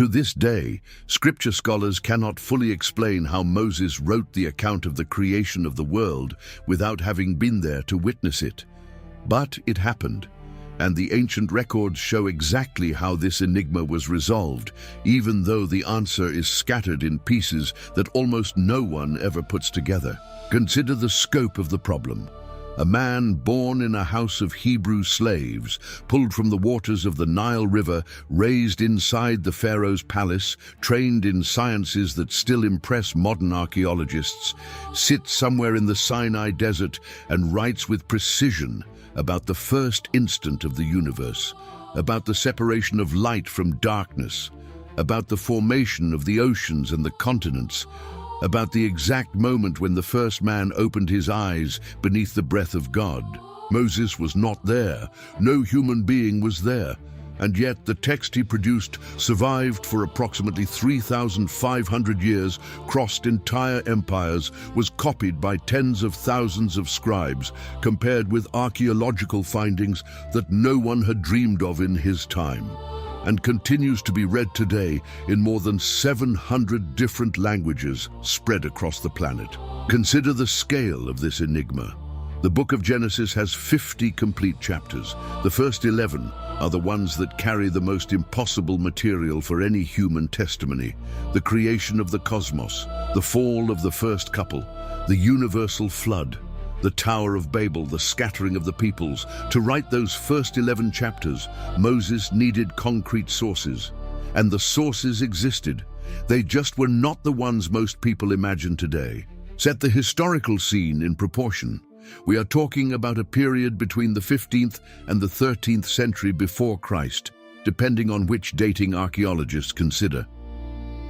To this day, scripture scholars cannot fully explain how Moses wrote the account of the creation of the world without having been there to witness it. But it happened, and the ancient records show exactly how this enigma was resolved, even though the answer is scattered in pieces that almost no one ever puts together. Consider the scope of the problem. A man born in a house of Hebrew slaves, pulled from the waters of the Nile River, raised inside the Pharaoh's palace, trained in sciences that still impress modern archaeologists, sits somewhere in the Sinai desert and writes with precision about the first instant of the universe, about the separation of light from darkness, about the formation of the oceans and the continents, about the exact moment when the first man opened his eyes beneath the breath of God. Moses was not there. No human being was there. And yet the text he produced survived for approximately 3,500 years, crossed entire empires, was copied by tens of thousands of scribes, compared with archaeological findings that no one had dreamed of in his time, and continues to be read today in more than 700 different languages spread across the planet. Consider the scale of this enigma. The book of Genesis has 50 complete chapters. The first 11 are the ones that carry the most impossible material for any human testimony: the creation of the cosmos, the fall of the first couple, the universal flood, the Tower of Babel, the scattering of the peoples. To write those first 11 chapters, Moses needed concrete sources, and the sources existed. They just were not the ones most people imagine today. Set the historical scene in proportion. We are talking about a period between the 15th and the 13th century before Christ, depending on which dating archaeologists consider.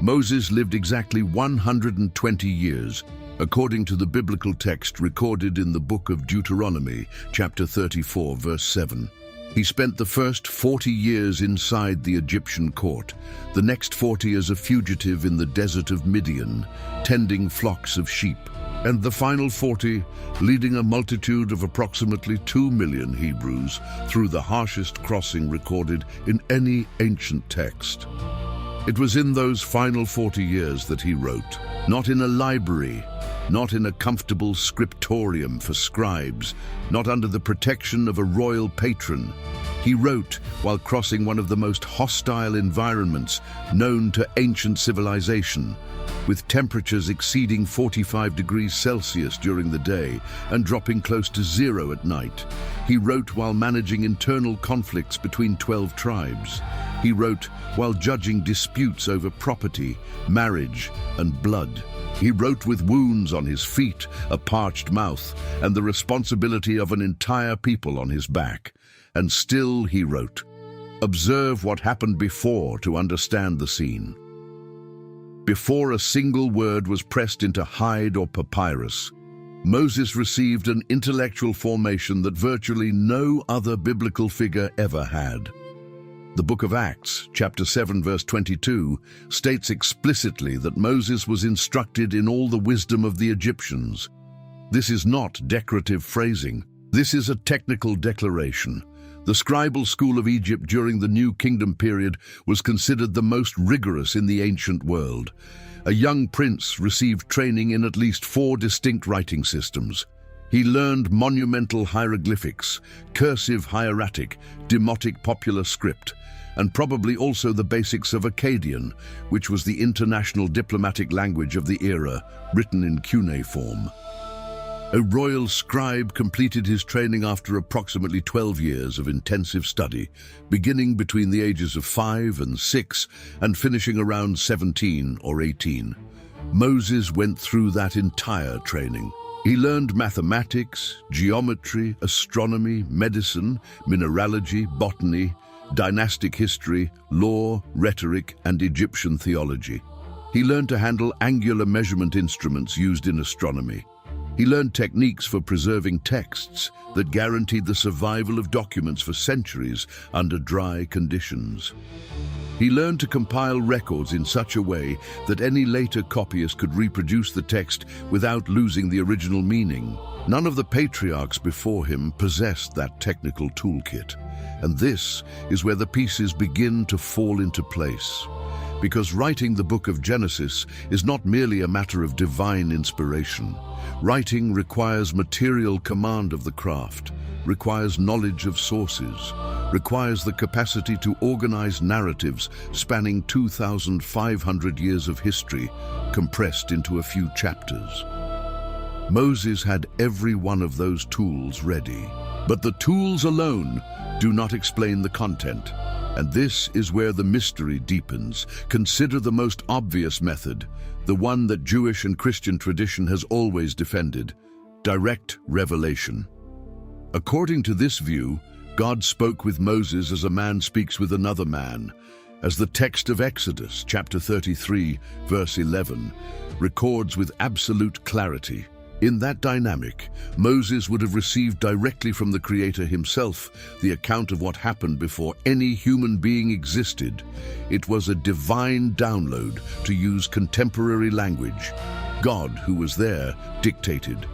Moses lived exactly 120 years, according to the biblical text recorded in the book of Deuteronomy, chapter 34, verse 7. He spent the first 40 years inside the Egyptian court, the next 40 as a fugitive in the desert of Midian, tending flocks of sheep, and the final 40 leading a multitude of approximately 2 million Hebrews through the harshest crossing recorded in any ancient text. It was in those final 40 years that he wrote, not in a library, not in a comfortable scriptorium for scribes, not under the protection of a royal patron. He wrote while crossing one of the most hostile environments known to ancient civilization, with temperatures exceeding 45 degrees Celsius during the day and dropping close to zero at night. He wrote while managing internal conflicts between 12 tribes. He wrote while judging disputes over property, marriage, and blood. He wrote with wounds on his feet, a parched mouth, and the responsibility of an entire people on his back. And still he wrote. Observe what happened before to understand the scene. Before a single word was pressed into hide or papyrus, Moses received an intellectual formation that virtually no other biblical figure ever had. The book of Acts, chapter 7, verse 22, states explicitly that Moses was instructed in all the wisdom of the Egyptians. This is not decorative phrasing. This is a technical declaration. The scribal school of Egypt during the New Kingdom period was considered the most rigorous in the ancient world. A young prince received training in at least 4 distinct writing systems. He learned monumental hieroglyphics, cursive hieratic, demotic popular script, and probably also the basics of Akkadian, which was the international diplomatic language of the era, written in cuneiform. A royal scribe completed his training after approximately 12 years of intensive study, beginning between the ages of 5 and 6 and finishing around 17 or 18. Moses went through that entire training. He learned mathematics, geometry, astronomy, medicine, mineralogy, botany, dynastic history, law, rhetoric, and Egyptian theology. He learned to handle angular measurement instruments used in astronomy. He learned techniques for preserving texts that guaranteed the survival of documents for centuries under dry conditions. He learned to compile records in such a way that any later copyist could reproduce the text without losing the original meaning. None of the patriarchs before him possessed that technical toolkit, and this is where the pieces begin to fall into place. because writing the book of Genesis is not merely a matter of divine inspiration. Writing requires material command of the craft, requires knowledge of sources, requires the capacity to organize narratives spanning 2,500 years of history, compressed into a few chapters. Moses had every one of those tools ready. But the tools alone do not explain the content. And this is where the mystery deepens. Consider the most obvious method, the one that Jewish and Christian tradition has always defended: direct revelation. According to this view, God spoke with Moses as a man speaks with another man, as the text of Exodus, chapter 33, verse 11, records with absolute clarity. In that dynamic, Moses would have received directly from the Creator himself the account of what happened before any human being existed. It was a divine download, to use contemporary language. God, who was there, dictated.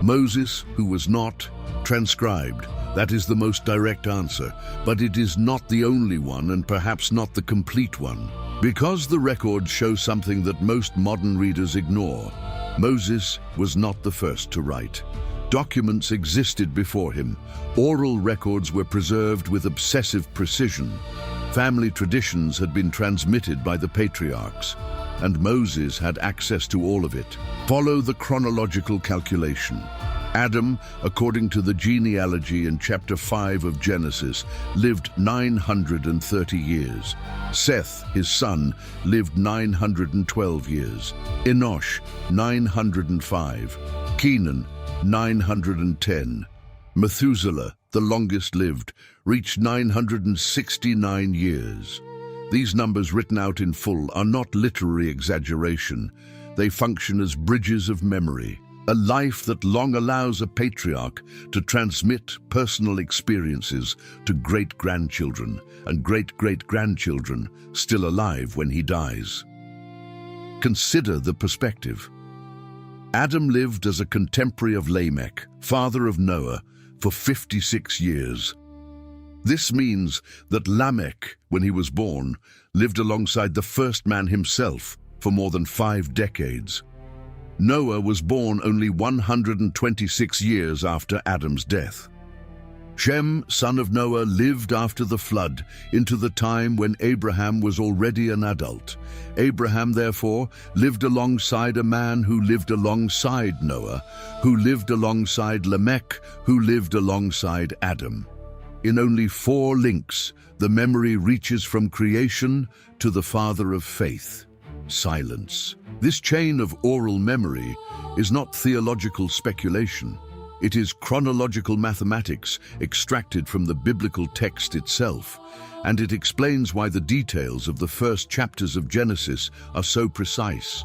Moses, who was not, transcribed. That is the most direct answer, but it is not the only one, and perhaps not the complete one. Because the records show something that most modern readers ignore. Moses was not the first to write. Documents existed before him. Oral records were preserved with obsessive precision. Family traditions had been transmitted by the patriarchs, and Moses had access to all of it. Follow the chronological calculation. Adam, according to the genealogy in chapter 5 of Genesis, lived 930 years. Seth, his son, lived 912 years. Enosh, 905. Kenan, 910. Methuselah, the longest lived, reached 969 years. These numbers written out in full are not literary exaggeration. They function as bridges of memory. A life that long allows a patriarch to transmit personal experiences to great-grandchildren and great-great-grandchildren still alive when he dies. Consider the perspective. Adam lived as a contemporary of Lamech, father of Noah, for 56 years. This means that Lamech, when he was born, lived alongside the first man himself for more than 5 decades. Noah was born only 126 years after Adam's death. Shem, son of Noah, lived after the flood into the time when Abraham was already an adult. Abraham, therefore, lived alongside a man who lived alongside Noah, who lived alongside Lamech, who lived alongside Adam. In only 4 links, the memory reaches from creation to the father of faith. Silence. This chain of oral memory is not theological speculation. It is chronological mathematics extracted from the biblical text itself, and it explains why the details of the first chapters of Genesis are so precise.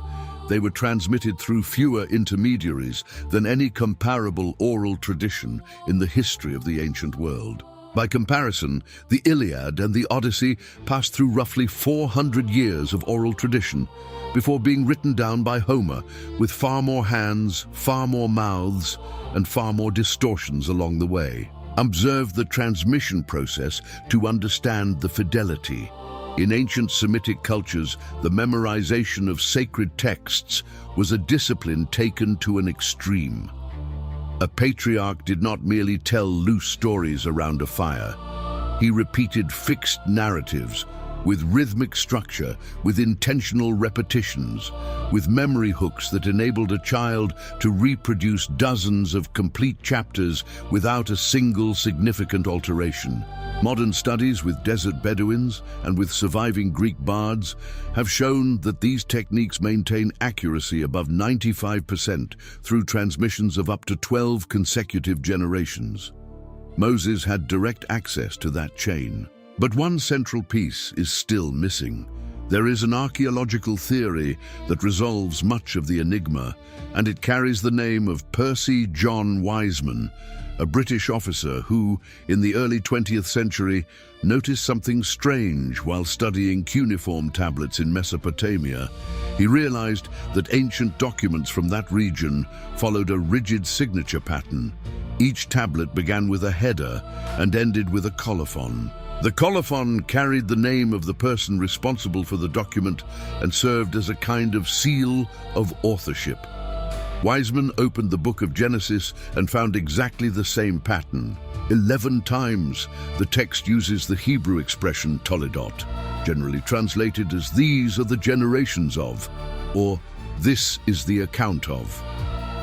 They were transmitted through fewer intermediaries than any comparable oral tradition in the history of the ancient world. By comparison, the Iliad and the Odyssey passed through roughly 400 years of oral tradition before being written down by Homer, with far more hands, far more mouths, and far more distortions along the way. Observe the transmission process to understand the fidelity. In ancient Semitic cultures, the memorization of sacred texts was a discipline taken to an extreme. A patriarch did not merely tell loose stories around a fire. He repeated fixed narratives with rhythmic structure, with intentional repetitions, with memory hooks that enabled a child to reproduce dozens of complete chapters without a single significant alteration. Modern studies with desert Bedouins and with surviving Greek bards have shown that these techniques maintain accuracy above 95% through transmissions of up to 12 consecutive generations. Moses had direct access to that chain. But one central piece is still missing. There is an archaeological theory that resolves much of the enigma, and it carries the name of Percy John Wiseman, a British officer who, in the early 20th century, noticed something strange while studying cuneiform tablets in Mesopotamia. He realized that ancient documents from that region followed a rigid signature pattern. Each tablet began with a header and ended with a colophon. The colophon carried the name of the person responsible for the document and served as a kind of seal of authorship. Wiseman opened the book of Genesis and found exactly the same pattern. 11 times, the text uses the Hebrew expression toledot, generally translated as "these are the generations of," or "this is the account of."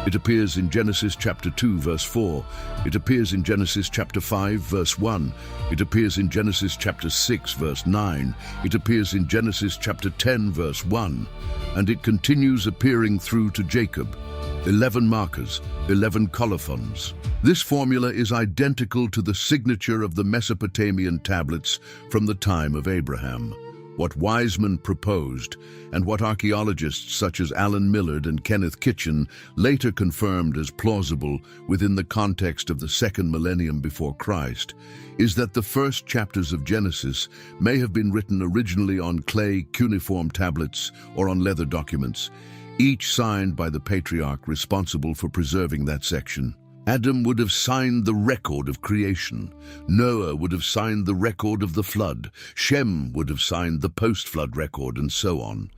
It appears in Genesis chapter 2, verse 4. It appears in Genesis chapter 5, verse 1. It appears in Genesis chapter 6, verse 9. It appears in Genesis chapter 10, verse 1. And it continues appearing through to Jacob. 11 markers, 11 colophons. This formula is identical to the signature of the Mesopotamian tablets from the time of Abraham. What Wiseman proposed, and what archaeologists such as Alan Millard and Kenneth Kitchen later confirmed as plausible within the context of the second millennium before Christ, is that the first chapters of Genesis may have been written originally on clay cuneiform tablets or on leather documents, each signed by the patriarch responsible for preserving that section. Adam would have signed the record of creation. Noah would have signed the record of the flood. Shem would have signed the post-flood record, and so on.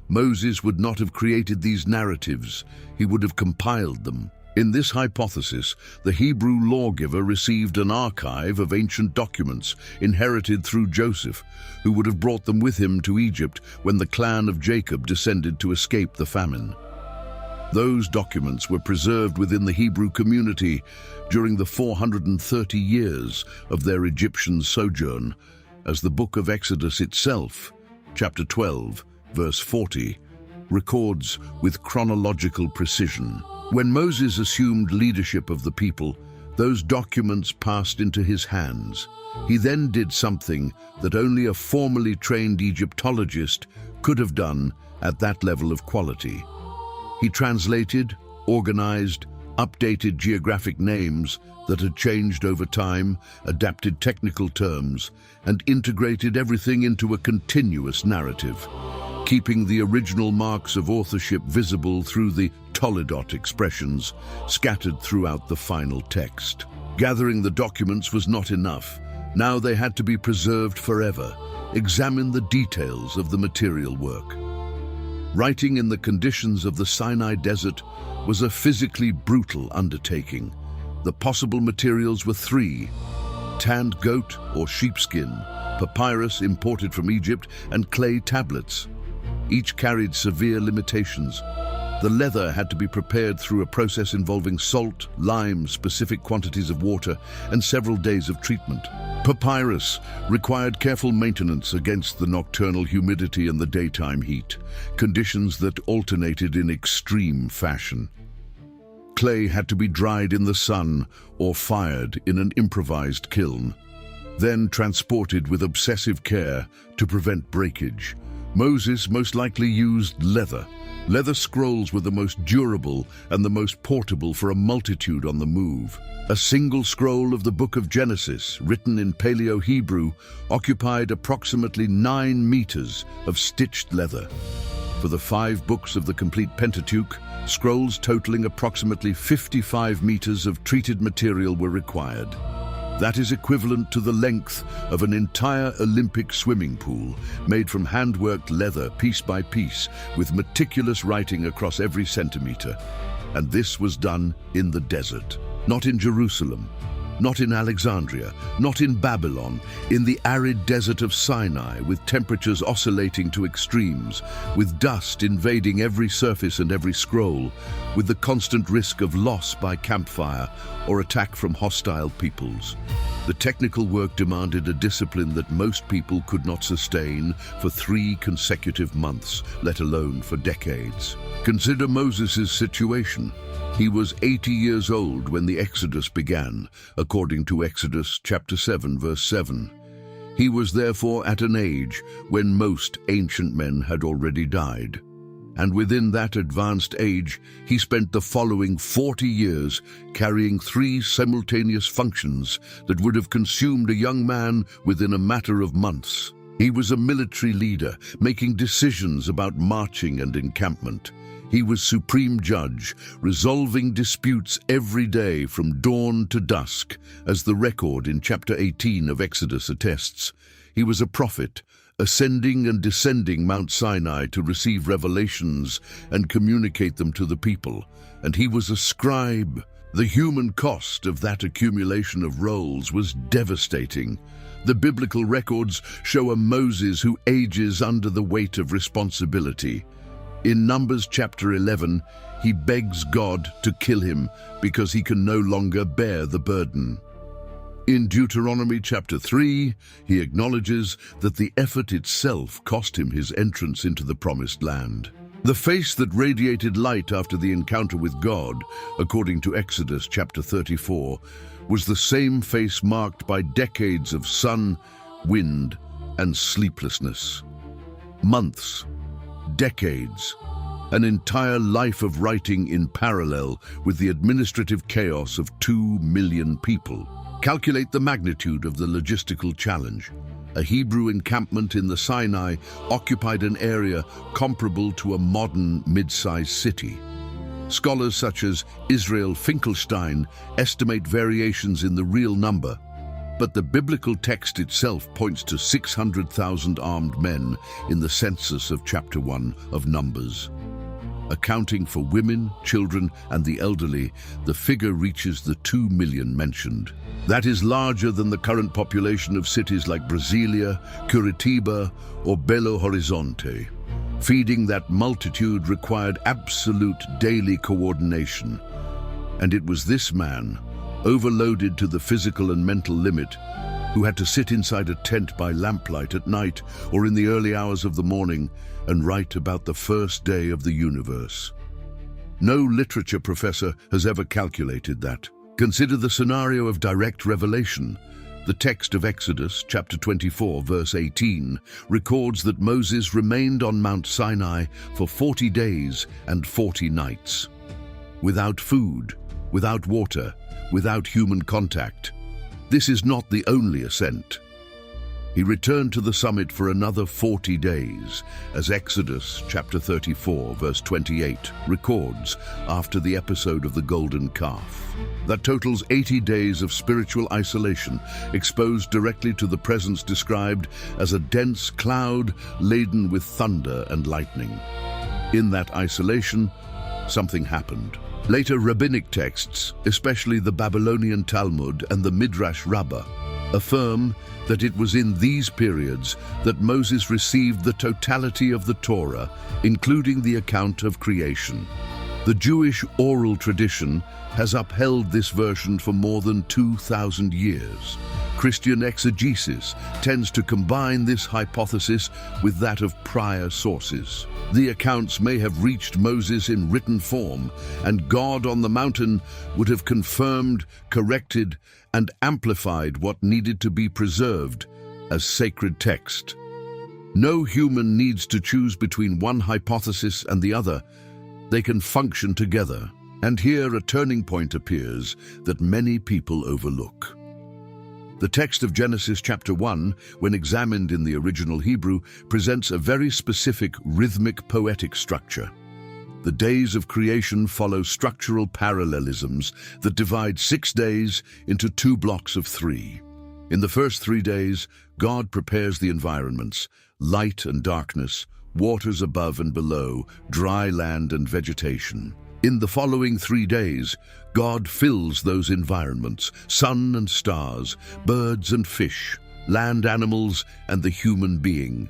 Moses would not have created these narratives. He would have compiled them. In this hypothesis, the Hebrew lawgiver received an archive of ancient documents inherited through Joseph, who would have brought them with him to Egypt when the clan of Jacob descended to escape the famine. Those documents were preserved within the Hebrew community during the 430 years of their Egyptian sojourn, as the book of Exodus itself, chapter 12, verse 40, records with chronological precision. When Moses assumed leadership of the people, those documents passed into his hands. He then did something that only a formally trained Egyptologist could have done at that level of quality. He translated, organized, updated geographic names that had changed over time, adapted technical terms, and integrated everything into a continuous narrative, keeping the original marks of authorship visible through the toledot expressions scattered throughout the final text. Gathering the documents was not enough. Now they had to be preserved forever. Examine the details of the material work. Writing in the conditions of the Sinai desert was a physically brutal undertaking. The possible materials were three: tanned goat or sheepskin, papyrus imported from Egypt, and clay tablets. Each carried severe limitations. The leather had to be prepared through a process involving salt, lime, specific quantities of water, and several days of treatment. Papyrus required careful maintenance against the nocturnal humidity and the daytime heat, conditions that alternated in extreme fashion. Clay had to be dried in the sun or fired in an improvised kiln, then transported with obsessive care to prevent breakage. Moses most likely used leather. Leather scrolls were the most durable and the most portable for a multitude on the move. A single scroll of the book of Genesis, written in Paleo-Hebrew, occupied approximately 9 meters of stitched leather. For the 5 books of the complete Pentateuch, scrolls totaling approximately 55 meters of treated material were required. That is equivalent to the length of an entire Olympic swimming pool, made from hand-worked leather piece by piece, with meticulous writing across every centimeter. And this was done in the desert, not in Jerusalem, not in Alexandria, not in Babylon, in the arid desert of Sinai, with temperatures oscillating to extremes, with dust invading every surface and every scroll, with the constant risk of loss by campfire or attack from hostile peoples. The technical work demanded a discipline that most people could not sustain for 3 consecutive months, let alone for decades. Consider Moses' situation. He was 80 years old when the Exodus began, according to Exodus chapter 7, verse 7. He was therefore at an age when most ancient men had already died. And within that advanced age, he spent the following 40 years carrying 3 simultaneous functions that would have consumed a young man within a matter of months. He was a military leader, making decisions about marching and encampment. He was supreme judge, resolving disputes every day from dawn to dusk, as the record in chapter 18 of Exodus attests. He was a prophet, ascending and descending Mount Sinai to receive revelations and communicate them to the people. And he was a scribe. The human cost of that accumulation of roles was devastating. The biblical records show a Moses who ages under the weight of responsibility. In Numbers chapter 11, he begs God to kill him because he can no longer bear the burden. In Deuteronomy chapter 3, he acknowledges that the effort itself cost him his entrance into the promised land. The face that radiated light after the encounter with God, according to Exodus chapter 34, was the same face marked by decades of sun, wind, and sleeplessness. Months, decades, an entire life of writing in parallel with the administrative chaos of 2 million people. Calculate the magnitude of the logistical challenge. A Hebrew encampment in the Sinai occupied an area comparable to a modern mid-sized city. Scholars such as Israel Finkelstein estimate variations in the real number, but the biblical text itself points to 600,000 armed men in the census of chapter 1 of Numbers. Accounting for women, children, and the elderly, the figure reaches the 2 million mentioned. That is larger than the current population of cities like Brasilia, Curitiba, or Belo Horizonte. Feeding that multitude required absolute daily coordination. And it was this man, overloaded to the physical and mental limit, who had to sit inside a tent by lamplight at night or in the early hours of the morning and write about the first day of the universe. No literature professor has ever calculated that. Consider the scenario of direct revelation. The text of Exodus, chapter 24, verse 18, records that Moses remained on Mount Sinai for 40 days and 40 nights. Without food, without water, without human contact. This is not the only ascent. He returned to the summit for another 40 days, as Exodus chapter 34, verse 28, records after the episode of the golden calf. That totals 80 days of spiritual isolation, exposed directly to the presence described as a dense cloud laden with thunder and lightning. In that isolation, something happened. Later rabbinic texts, especially the Babylonian Talmud and the Midrash Rabbah, affirm that it was in these periods that Moses received the totality of the Torah, including the account of creation. The Jewish oral tradition has upheld this version for more than 2,000 years. Christian exegesis tends to combine this hypothesis with that of prior sources. The accounts may have reached Moses in written form, and God on the mountain would have confirmed, corrected, and amplified what needed to be preserved as sacred text. No human needs to choose between one hypothesis and the other. They can function together. And here a turning point appears that many people overlook. The text of Genesis chapter 1, when examined in the original Hebrew, presents a very specific rhythmic poetic structure. The days of creation follow structural parallelisms that divide 6 days into 2 blocks of 3. In the first 3 days, God prepares the environments, light and darkness, waters above and below, dry land and vegetation. In the following 3 days, God fills those environments, sun and stars, birds and fish, land animals, and the human being.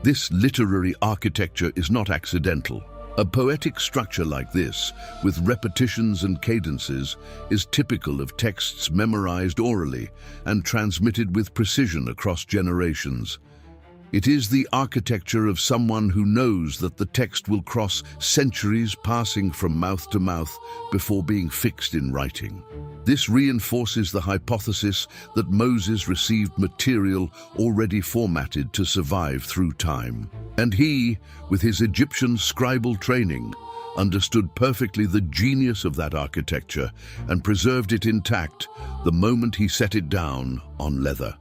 This literary architecture is not accidental. A poetic structure like this, with repetitions and cadences, is typical of texts memorized orally and transmitted with precision across generations. It is the architecture of someone who knows that the text will cross centuries, passing from mouth to mouth before being fixed in writing. This reinforces the hypothesis that Moses received material already formatted to survive through time. And he, with his Egyptian scribal training, understood perfectly the genius of that architecture and preserved it intact the moment he set it down on leather.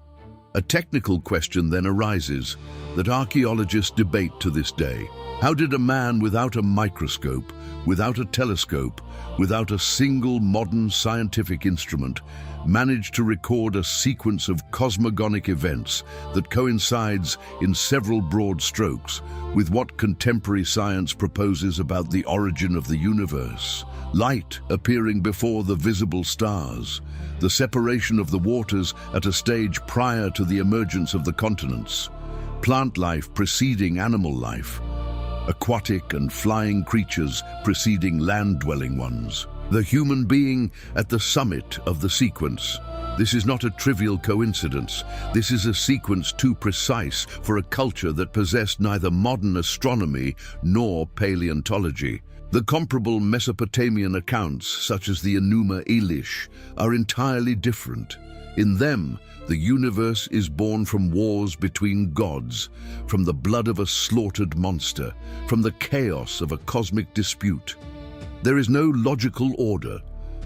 A technical question then arises that archaeologists debate to this day. How did a man without a microscope, without a telescope, without a single modern scientific instrument, manage to record a sequence of cosmogonic events that coincides in several broad strokes with what contemporary science proposes about the origin of the universe? Light appearing before the visible stars, the separation of the waters at a stage prior to the emergence of the continents, plant life preceding animal life, aquatic and flying creatures preceding land-dwelling ones, the human being at the summit of the sequence. This is not a trivial coincidence. This is a sequence too precise for a culture that possessed neither modern astronomy nor paleontology. The comparable Mesopotamian accounts, such as the Enuma Elish, are entirely different. In them, the universe is born from wars between gods, from the blood of a slaughtered monster, from the chaos of a cosmic dispute. There is no logical order.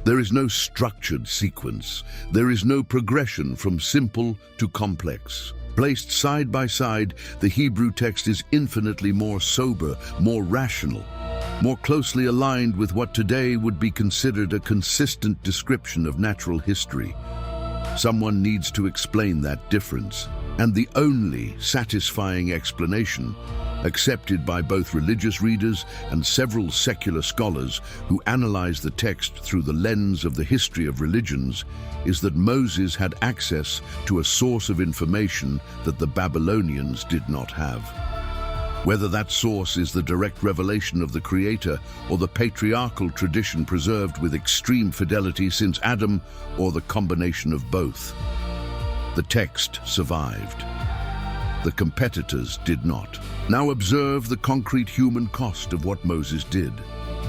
There is no structured sequence. There is no progression from simple to complex. Placed side by side, the Hebrew text is infinitely more sober, more rational, more closely aligned with what today would be considered a consistent description of natural history. Someone needs to explain that difference, and the only satisfying explanation, accepted by both religious readers and several secular scholars who analyze the text through the lens of the history of religions, is that Moses had access to a source of information that the Babylonians did not have. Whether that source is the direct revelation of the Creator or the patriarchal tradition preserved with extreme fidelity since Adam, or the combination of both, the text survived. The competitors did not. Now observe the concrete human cost of what Moses did.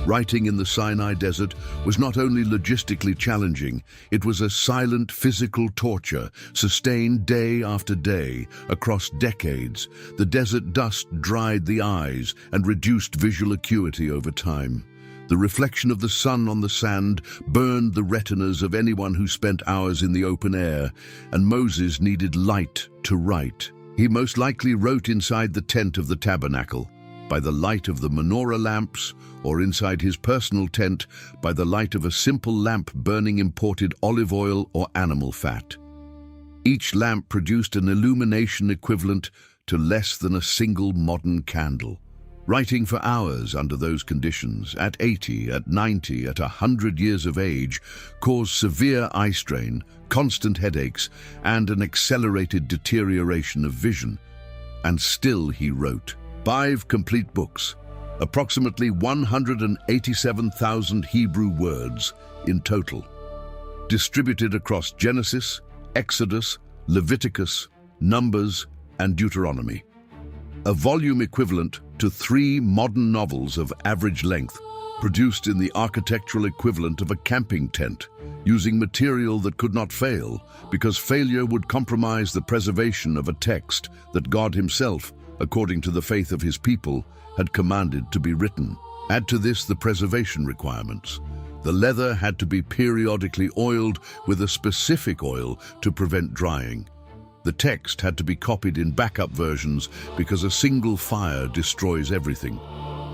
Writing in the Sinai desert was not only logistically challenging, it was a silent physical torture, sustained day after day, across decades. The desert dust dried the eyes and reduced visual acuity over time. The reflection of the sun on the sand burned the retinas of anyone who spent hours in the open air, and Moses needed light to write. He most likely wrote inside the tent of the tabernacle, by the light of the menorah lamps, or inside his personal tent by the light of a simple lamp burning imported olive oil or animal fat. Each lamp produced an illumination equivalent to less than a single modern candle. Writing for hours under those conditions, at 80, at 90, at 100 years of age, caused severe eye strain, constant headaches, and an accelerated deterioration of vision. And still he wrote. 5 complete books, approximately 187,000 Hebrew words in total, distributed across Genesis, Exodus, Leviticus, Numbers, and Deuteronomy. A volume equivalent to 3 modern novels of average length, produced in the architectural equivalent of a camping tent, using material that could not fail, because failure would compromise the preservation of a text that God himself, according to the faith of his people, had commanded to be written. Add to this the preservation requirements. The leather had to be periodically oiled with a specific oil to prevent drying. The text had to be copied in backup versions because a single fire destroys everything.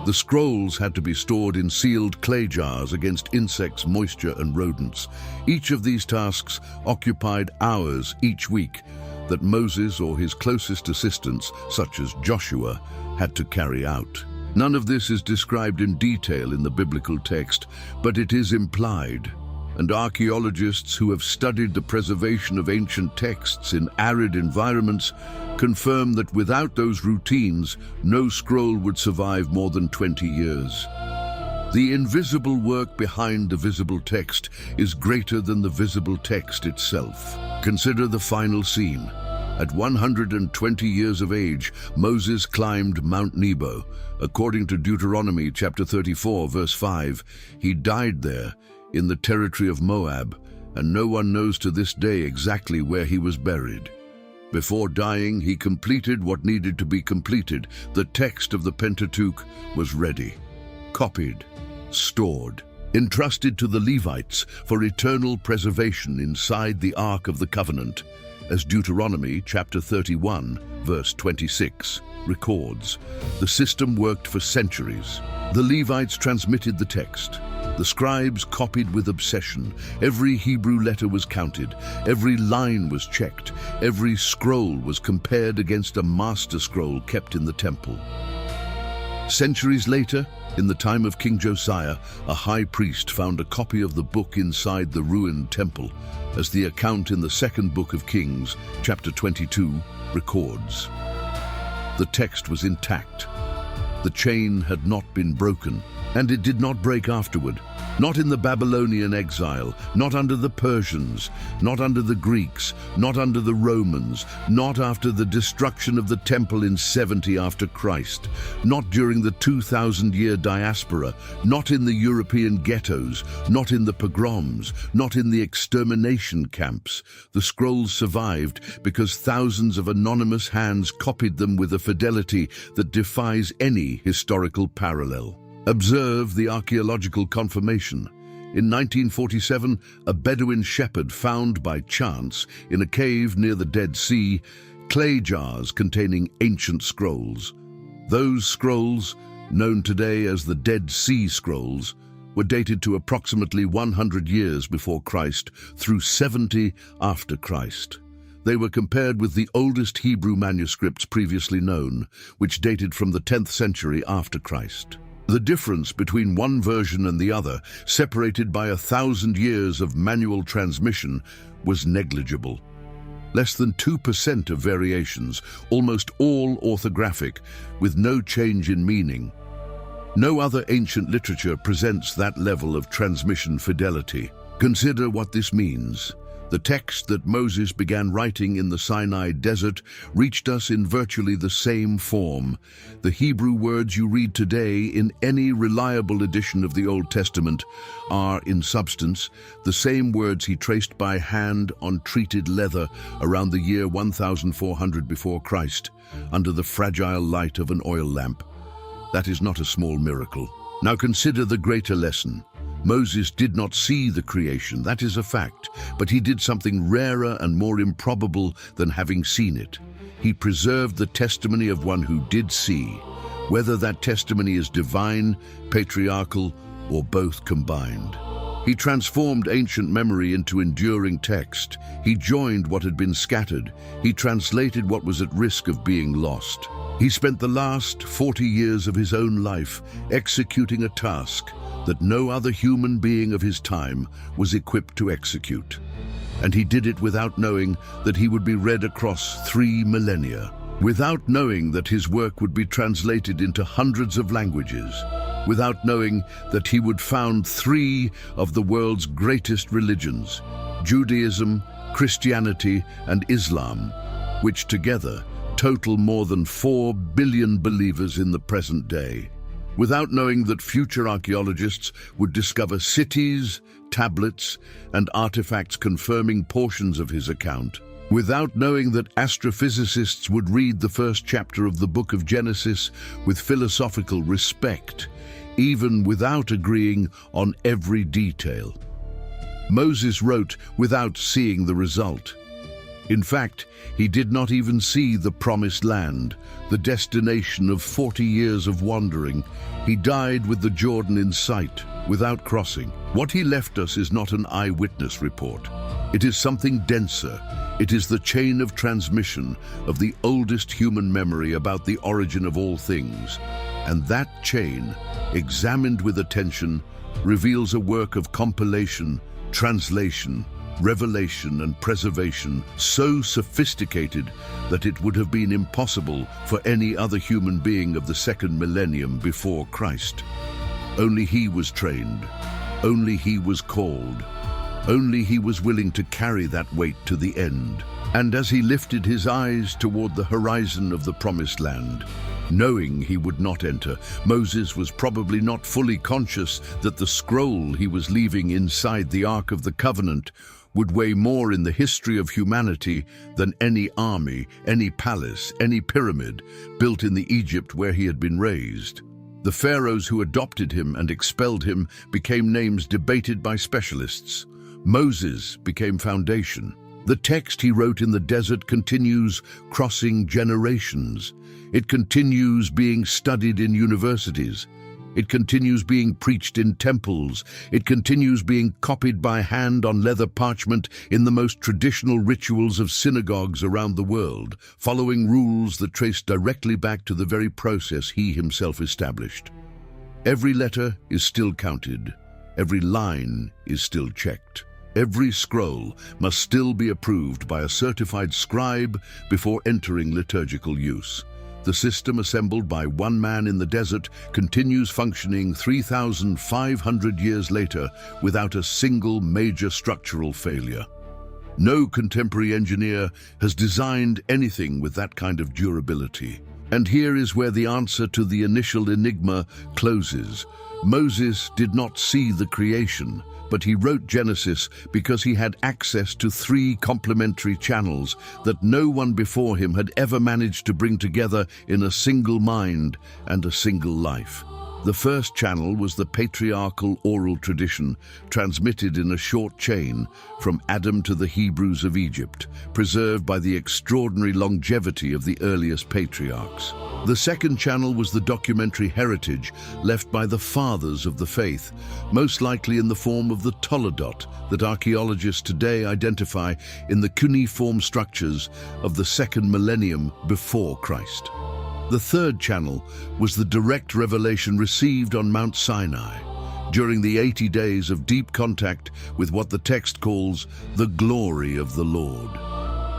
The scrolls had to be stored in sealed clay jars against insects, moisture, and rodents. Each of these tasks occupied hours each week that Moses or his closest assistants, such as Joshua, had to carry out. None of this is described in detail in the biblical text, but it is implied. And archaeologists who have studied the preservation of ancient texts in arid environments confirm that without those routines, no scroll would survive more than 20 years. The invisible work behind the visible text is greater than the visible text itself. Consider the final scene. At 120 years of age, Moses climbed Mount Nebo. According to Deuteronomy chapter 34, verse 5, he died there in the territory of Moab, and no one knows to this day exactly where he was buried. Before dying, he completed what needed to be completed. The text of the Pentateuch was ready, copied, stored, entrusted to the Levites for eternal preservation inside the Ark of the Covenant. as Deuteronomy chapter 31, verse 26, records. The system worked for centuries. The Levites transmitted the text. The scribes copied with obsession. Every Hebrew letter was counted. Every line was checked. Every scroll was compared against a master scroll kept in the temple. Centuries later, in the time of King Josiah, a high priest found a copy of the book inside the ruined temple, as the account in the second book of Kings, chapter 22, records. The text was intact. The chain had not been broken, and it did not break afterward. Not in the Babylonian exile, not under the Persians, not under the Greeks, not under the Romans, not after the destruction of the temple in 70 after Christ, not during the 2,000-year diaspora, not in the European ghettos, not in the pogroms, not in the extermination camps. The scrolls survived because thousands of anonymous hands copied them with a fidelity that defies any historical parallel. Observe the archaeological confirmation. In 1947, a Bedouin shepherd found by chance in a cave near the Dead Sea clay jars containing ancient scrolls. Those scrolls, known today as the Dead Sea Scrolls, were dated to approximately 100 years before Christ through 70 after Christ. They were compared with the oldest Hebrew manuscripts previously known, which dated from the 10th century after Christ. The difference between one version and the other, separated by 1,000 years of manual transmission, was negligible. Less than 2% of variations, almost all orthographic, with no change in meaning. No other ancient literature presents that level of transmission fidelity. Consider what this means. The text that Moses began writing in the Sinai desert reached us in virtually the same form. The Hebrew words you read today in any reliable edition of the Old Testament are, in substance, the same words he traced by hand on treated leather around the year 1400 before Christ, under the fragile light of an oil lamp. That is not a small miracle. Now consider the greater lesson. Moses did not see the creation, that is a fact, but he did something rarer and more improbable than having seen it. He preserved the testimony of one who did see, whether that testimony is divine, patriarchal, or both combined. He transformed ancient memory into enduring text. He joined what had been scattered. He translated what was at risk of being lost. He spent the last 40 years of his own life executing a task that no other human being of his time was equipped to execute. And he did it without knowing that he would be read across 3 millennia, without knowing that his work would be translated into hundreds of languages, without knowing that he would found 3 of the world's greatest religions, Judaism, Christianity, and Islam, which together total more than 4 billion believers in the present day. Without knowing that future archaeologists would discover cities, tablets, and artifacts confirming portions of his account. Without knowing that astrophysicists would read the first chapter of the book of Genesis with philosophical respect, even without agreeing on every detail. Moses wrote without seeing the result. In fact, he did not even see the promised land, the destination of 40 years of wandering. He died with the Jordan in sight, without crossing. What he left us is not an eyewitness report. It is something denser. It is the chain of transmission of the oldest human memory about the origin of all things. And that chain, examined with attention, reveals a work of compilation, translation, revelation and preservation so sophisticated that it would have been impossible for any other human being of the second millennium before Christ. Only he was trained, only he was called, only he was willing to carry that weight to the end. And as he lifted his eyes toward the horizon of the promised land, knowing he would not enter, Moses was probably not fully conscious that the scroll he was leaving inside the Ark of the Covenant would weigh more in the history of humanity than any army, any palace, any pyramid built in the Egypt where he had been raised. The pharaohs who adopted him and expelled him became names debated by specialists. Moses became foundation. The text he wrote in the desert continues crossing generations. It continues being studied in universities. It continues being preached in temples. It continues being copied by hand on leather parchment in the most traditional rituals of synagogues around the world, following rules that trace directly back to the very process he himself established. Every letter is still counted. Every line is still checked. Every scroll must still be approved by a certified scribe before entering liturgical use. The system assembled by one man in the desert continues functioning 3,500 years later without a single major structural failure. No contemporary engineer has designed anything with that kind of durability. And here is where the answer to the initial enigma closes. Moses did not see the creation, but he wrote Genesis because he had access to three complementary channels that no one before him had ever managed to bring together in a single mind and a single life. The first channel was the patriarchal oral tradition, transmitted in a short chain from Adam to the Hebrews of Egypt, preserved by the extraordinary longevity of the earliest patriarchs. The second channel was the documentary heritage left by the fathers of the faith, most likely in the form of the Toledot that archaeologists today identify in the cuneiform structures of the second millennium before Christ. The third channel was the direct revelation received on Mount Sinai during the 80 days of deep contact with what the text calls the glory of the Lord.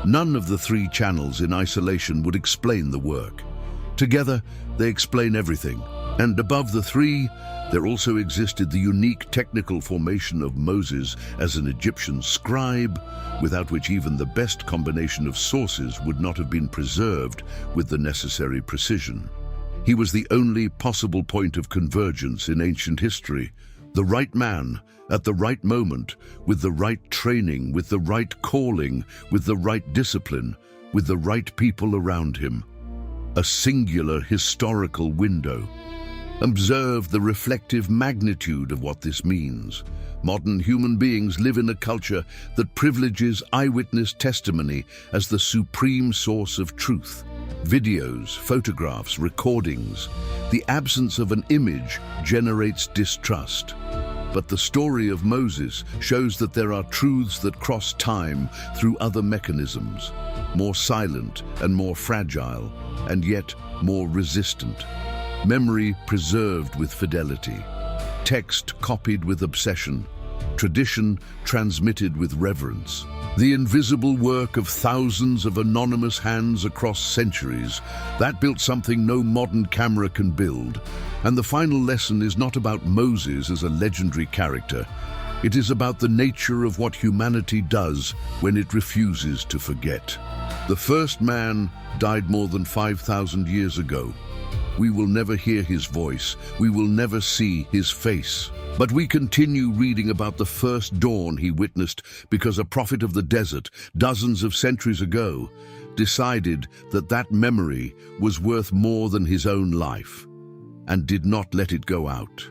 None of the three channels in isolation would explain the work. Together, they explain everything. And above the three, there also existed the unique technical formation of Moses as an Egyptian scribe, without which even the best combination of sources would not have been preserved with the necessary precision. He was the only possible point of convergence in ancient history, the right man at the right moment, with the right training, with the right calling, with the right discipline, with the right people around him. A singular historical window. Observe the reflective magnitude of what this means. Modern human beings live in a culture that privileges eyewitness testimony as the supreme source of truth. Videos, photographs, recordings. The absence of an image generates distrust. But the story of Moses shows that there are truths that cross time through other mechanisms, more silent and more fragile, and yet more resistant. Memory preserved with fidelity, text copied with obsession, tradition transmitted with reverence. The invisible work of thousands of anonymous hands across centuries, that built something no modern camera can build. And the final lesson is not about Moses as a legendary character. It is about the nature of what humanity does when it refuses to forget. The first man died more than 5,000 years ago. We will never hear his voice. We will never see his face. But we continue reading about the first dawn he witnessed because a prophet of the desert, dozens of centuries ago, decided that that memory was worth more than his own life and did not let it go out.